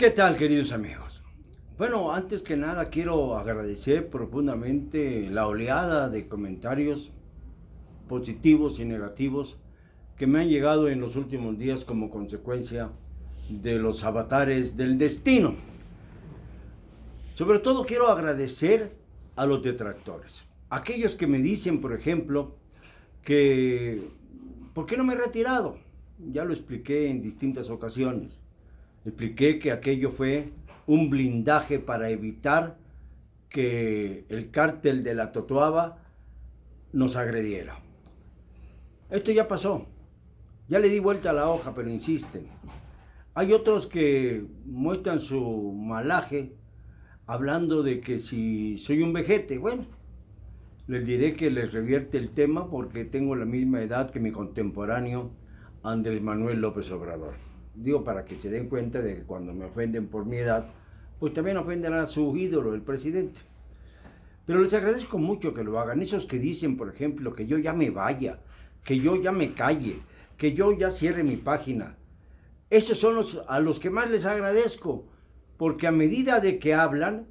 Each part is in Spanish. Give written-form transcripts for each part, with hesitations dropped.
¿Qué tal, queridos amigos? Bueno, antes que nada quiero agradecer profundamente la oleada de comentarios positivos y negativos que me han llegado en los últimos días como consecuencia de los avatares del destino. Sobre todo quiero agradecer a los detractores. Aquellos que me dicen, por ejemplo, que ¿por qué no me he retirado? Ya lo expliqué en distintas ocasiones. Expliqué que aquello fue un blindaje para evitar que el cártel de la Totoaba nos agrediera. Esto ya pasó. Ya le di vuelta a la hoja, pero insisten. Hay otros que muestran su malaje hablando de que si soy un vejete. Bueno, les diré que les revierte el tema porque tengo la misma edad que mi contemporáneo Andrés Manuel López Obrador. Digo para que se den cuenta de que cuando me ofenden por mi edad, pues también ofenden a su ídolo, el presidente. Pero les agradezco mucho que lo hagan. Esos que dicen, por ejemplo, que yo ya me vaya, que yo ya me calle, que yo ya cierre mi página. Esos son a los que más les agradezco, porque a medida de que hablan,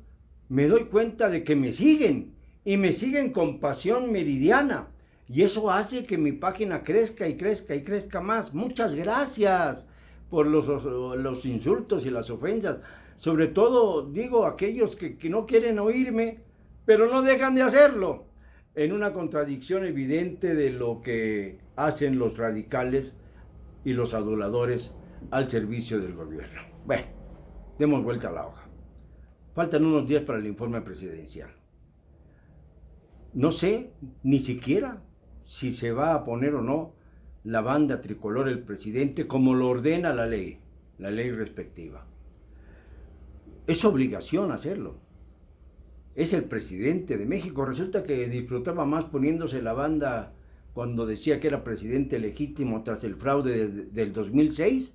me doy cuenta de que me siguen, y me siguen con pasión meridiana. Y eso hace que mi página crezca y crezca y crezca más. Muchas gracias por los insultos y las ofensas. Sobre todo, digo, aquellos que no quieren oírme, pero no dejan de hacerlo. En una contradicción evidente de lo que hacen los radicales y los aduladores al servicio del gobierno. Bueno, demos vuelta a la hoja. Faltan unos días para el informe presidencial. No sé ni siquiera si se va a poner o no la banda tricolor el presidente como lo ordena la ley respectiva. Es obligación hacerlo. Es el presidente de México. Resulta que disfrutaba más poniéndose la banda cuando decía que era presidente legítimo tras el fraude del 2006,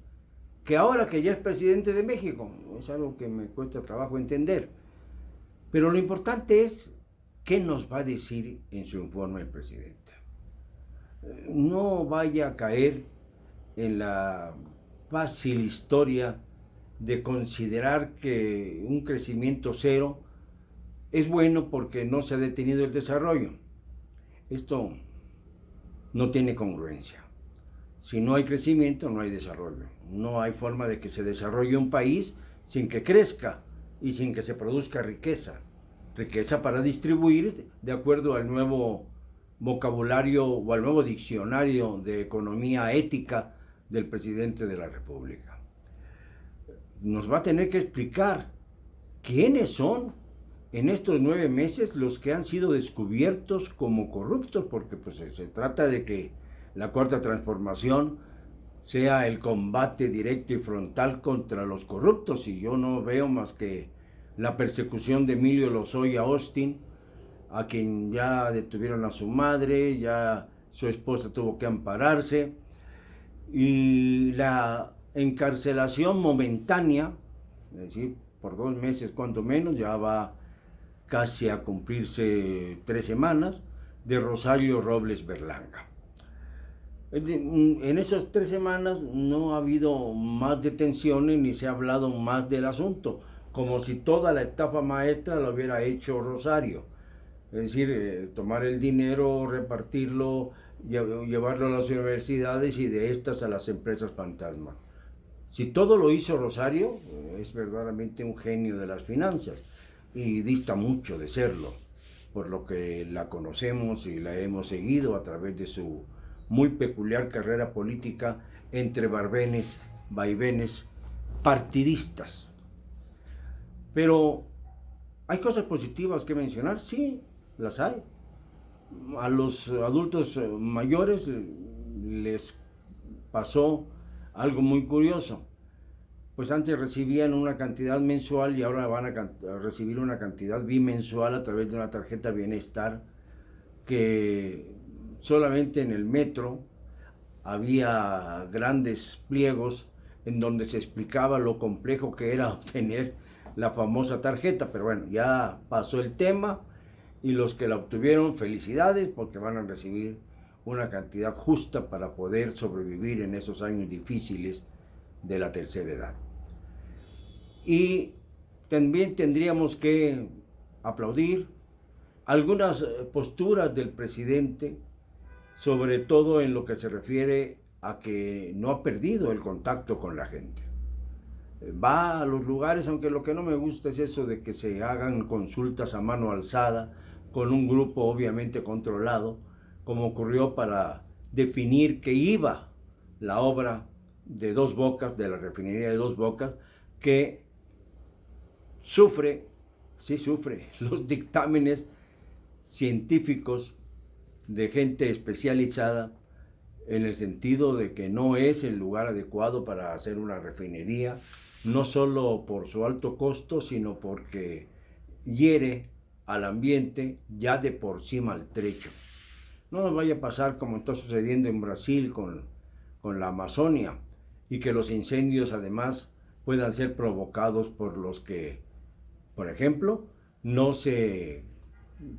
que ahora que ya es presidente de México. Es algo que me cuesta trabajo entender. Pero lo importante es qué nos va a decir en su informe el presidente. No vaya a caer en la fácil historia de considerar que un crecimiento cero es bueno porque no se ha detenido el desarrollo. Esto no tiene congruencia. Si no hay crecimiento, no hay desarrollo. No hay forma de que se desarrolle un país sin que crezca y sin que se produzca riqueza. Riqueza para distribuir de acuerdo al nuevo vocabulario o al nuevo diccionario de economía ética del presidente de la República. Nos va a tener que explicar quiénes son en estos 9 meses los que han sido descubiertos como corruptos, porque pues se trata de que la cuarta transformación sea el combate directo y frontal contra los corruptos, y yo no veo más que la persecución de Emilio Lozoya Austin, a quien ya detuvieron a su madre, ya su esposa tuvo que ampararse, y la encarcelación momentánea, es decir, por 2 meses cuanto menos, ya va casi a cumplirse 3 semanas, de Rosario Robles Berlanga. En esas 3 semanas no ha habido más detenciones ni se ha hablado más del asunto, como si toda la estafa maestra la hubiera hecho Rosario. Es decir, tomar el dinero, repartirlo, llevarlo a las universidades y de estas a las empresas fantasma. Si todo lo hizo Rosario, es verdaderamente un genio de las finanzas y dista mucho de serlo, por lo que la conocemos y la hemos seguido a través de su muy peculiar carrera política entre vaivenes partidistas. Pero hay cosas positivas que mencionar, sí, las hay. A los adultos mayores les pasó algo muy curioso. Pues antes recibían una cantidad mensual y ahora van a recibir una cantidad bimensual a través de una tarjeta bienestar, que solamente en el metro había grandes pliegos en donde se explicaba lo complejo que era obtener la famosa tarjeta, pero bueno, ya pasó el tema y los que la obtuvieron, felicidades, porque van a recibir una cantidad justa para poder sobrevivir en esos años difíciles de la tercera edad. Y también tendríamos que aplaudir algunas posturas del presidente, sobre todo en lo que se refiere a que no ha perdido el contacto con la gente. Va a los lugares, aunque lo que no me gusta es eso de que se hagan consultas a mano alzada con un grupo obviamente controlado, como ocurrió para definir que iba la obra de Dos Bocas, de la refinería de Dos Bocas, que sufre los dictámenes científicos de gente especializada, en el sentido de que no es el lugar adecuado para hacer una refinería, no solo por su alto costo, sino porque hiere al ambiente ya de por sí maltrecho. No nos vaya a pasar como está sucediendo en Brasil con la Amazonia, y que los incendios además puedan ser provocados por los que, por ejemplo, no se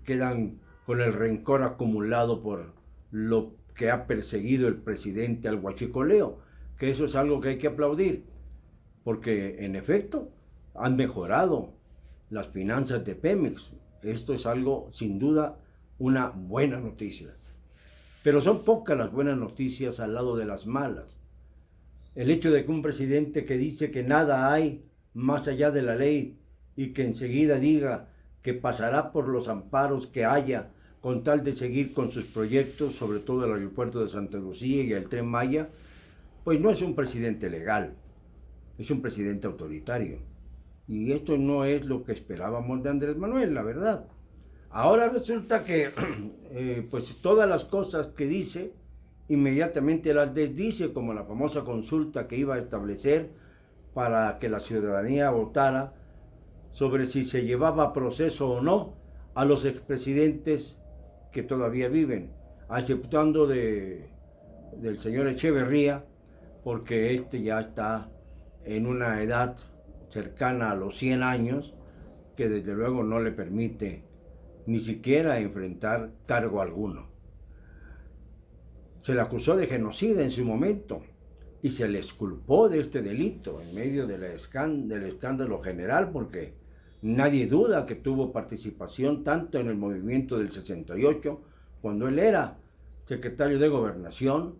quedan con el rencor acumulado por lo que ha perseguido el presidente al huachicoleo, que eso es algo que hay que aplaudir, porque en efecto han mejorado las finanzas de Pemex. Esto es algo, sin duda, una buena noticia. Pero son pocas las buenas noticias al lado de las malas. El hecho de que un presidente que dice que nada hay más allá de la ley y que enseguida diga que pasará por los amparos que haya con tal de seguir con sus proyectos, sobre todo el aeropuerto de Santa Lucía y el Tren Maya, pues no es un presidente legal, es un presidente autoritario. Y esto no es lo que esperábamos de Andrés Manuel, la verdad. Ahora resulta que pues todas las cosas que dice, inmediatamente las desdice, como la famosa consulta que iba a establecer para que la ciudadanía votara sobre si se llevaba a proceso o no a los expresidentes que todavía viven, aceptando del señor Echeverría, porque este ya está en una edad cercana a los 100 años, que desde luego no le permite ni siquiera enfrentar cargo alguno. Se le acusó de genocida en su momento y se le exculpó de este delito en medio del escándalo general, porque nadie duda que tuvo participación tanto en el movimiento del 68, cuando él era secretario de Gobernación,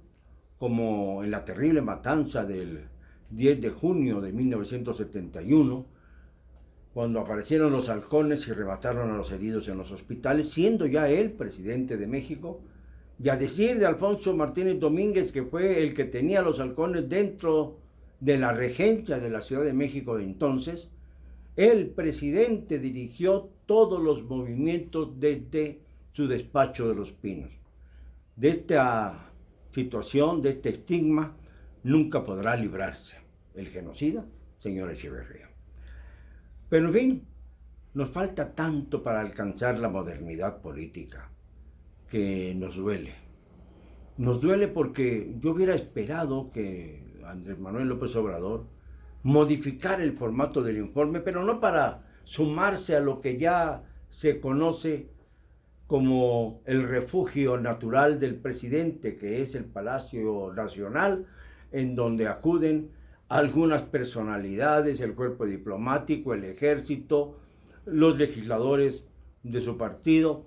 como en la terrible matanza del 10 de junio de 1971, cuando aparecieron los halcones y remataron a los heridos en los hospitales, siendo ya él presidente de México. Y a decir de Alfonso Martínez Domínguez, que fue el que tenía los halcones dentro de la regencia de la Ciudad de México de entonces, el presidente dirigió todos los movimientos desde su despacho de Los Pinos. De esta situación, de este estigma, nunca podrá librarse el genocida, señor Echeverría. Pero en fin, nos falta tanto para alcanzar la modernidad política que nos duele. Nos duele porque yo hubiera esperado que Andrés Manuel López Obrador modificara el formato del informe, pero no para sumarse a lo que ya se conoce como el refugio natural del presidente, que es el Palacio Nacional, en donde acuden algunas personalidades, el cuerpo diplomático, el ejército, los legisladores de su partido,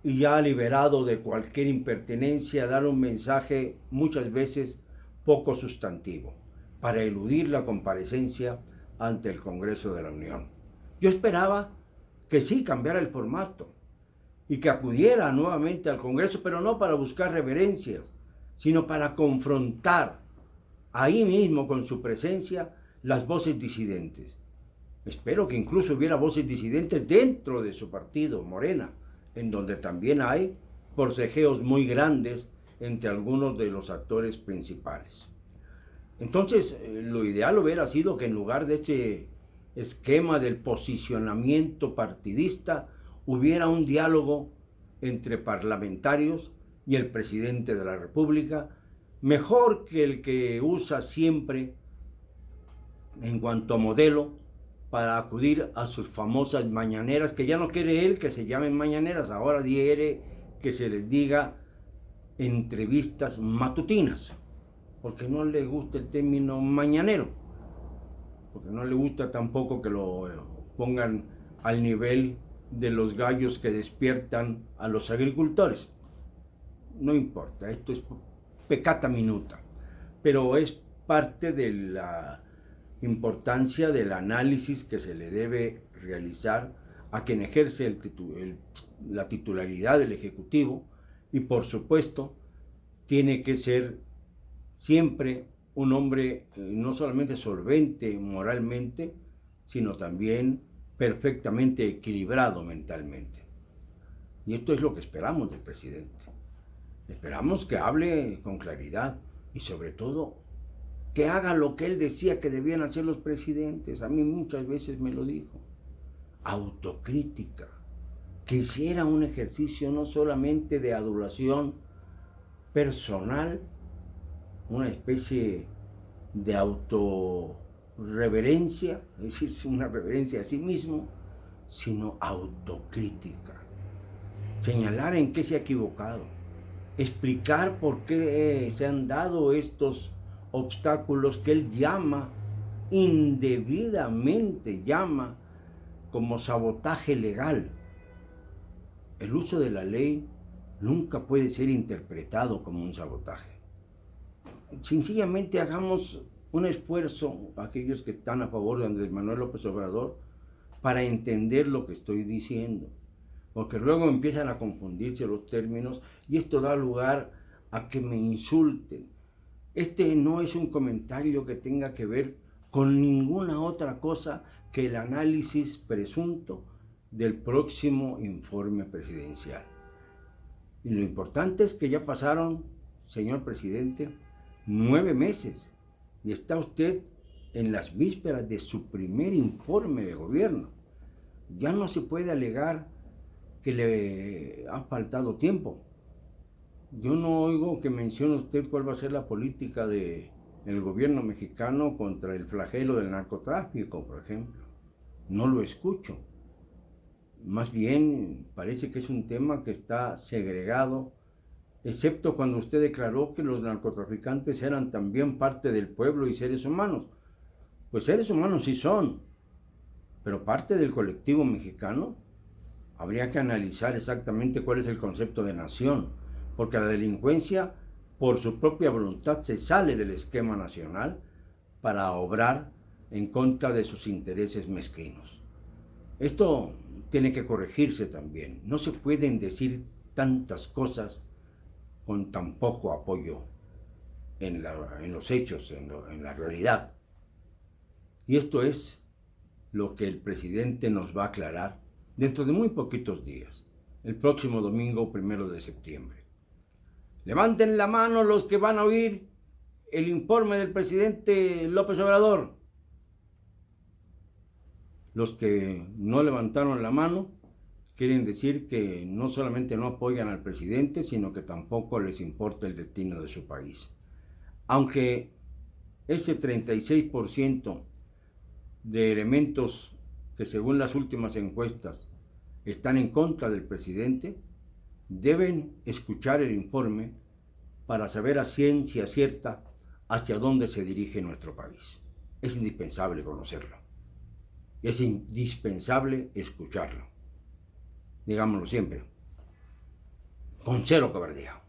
y ya liberado de cualquier impertinencia, dar un mensaje muchas veces poco sustantivo, para eludir la comparecencia ante el Congreso de la Unión. Yo esperaba que sí cambiara el formato y que acudiera nuevamente al Congreso, pero no para buscar reverencias, sino para confrontar ahí mismo con su presencia las voces disidentes. Espero que incluso hubiera voces disidentes dentro de su partido, Morena, en donde también hay forcejeos muy grandes entre algunos de los actores principales. Entonces, lo ideal hubiera sido que en lugar de este esquema del posicionamiento partidista, hubiera un diálogo entre parlamentarios y el presidente de la República, mejor que el que usa siempre en cuanto a modelo para acudir a sus famosas mañaneras, que ya no quiere él que se llamen mañaneras, ahora quiere que se les diga entrevistas matutinas, porque no le gusta el término mañanero. porque no le gusta tampoco que lo pongan al nivel de los gallos que despiertan a los agricultores. No importa, esto es peccata minuta, pero es parte de la importancia del análisis que se le debe realizar a quien ejerce la titularidad del Ejecutivo, y por supuesto tiene que ser siempre un hombre no solamente solvente moralmente, sino también perfectamente equilibrado mentalmente. Y esto es lo que esperamos del presidente. Esperamos que hable con claridad y sobre todo que haga lo que él decía que debían hacer los presidentes. A mí muchas veces me lo dijo. Autocrítica. Que hiciera un ejercicio no solamente de adulación personal, una especie de autorreverencia, es decir, una reverencia a sí mismo, sino autocrítica. Señalar en qué se ha equivocado, explicar por qué se han dado estos obstáculos que él llama, indebidamente llama, como sabotaje legal. El uso de la ley nunca puede ser interpretado como un sabotaje. Sencillamente hagamos un esfuerzo, aquellos que están a favor de Andrés Manuel López Obrador, para entender lo que estoy diciendo, porque luego empiezan a confundirse los términos y esto da lugar a que me insulten. Este no es un comentario que tenga que ver con ninguna otra cosa que el análisis presunto del próximo informe presidencial. Y lo importante es que ya pasaron, señor presidente, 9 meses y está usted en las vísperas de su primer informe de gobierno. Ya no se puede alegar que le ha faltado tiempo. Yo no oigo que mencione usted cuál va a ser la política del gobierno mexicano contra el flagelo del narcotráfico, por ejemplo. No lo escucho. Más bien parece que es un tema que está segregado, excepto cuando usted declaró que los narcotraficantes eran también parte del pueblo y seres humanos. Pues seres humanos sí son, pero parte del colectivo mexicano. Habría que analizar exactamente cuál es el concepto de nación, porque la delincuencia, por su propia voluntad, se sale del esquema nacional para obrar en contra de sus intereses mezquinos. Esto tiene que corregirse también. No se pueden decir tantas cosas con tan poco apoyo en los hechos, en la realidad. Y esto es lo que el presidente nos va a aclarar dentro de muy poquitos días, el próximo domingo 1 de septiembre. Levanten la mano los que van a oír el informe del presidente López Obrador. Los que no levantaron la mano quieren decir que no solamente no apoyan al presidente, sino que tampoco les importa el destino de su país. Aunque ese 36% de elementos que según las últimas encuestas están en contra del presidente, deben escuchar el informe para saber a ciencia cierta hacia dónde se dirige nuestro país. Es indispensable conocerlo. Es indispensable escucharlo. Digámoslo siempre, con cero cobardía.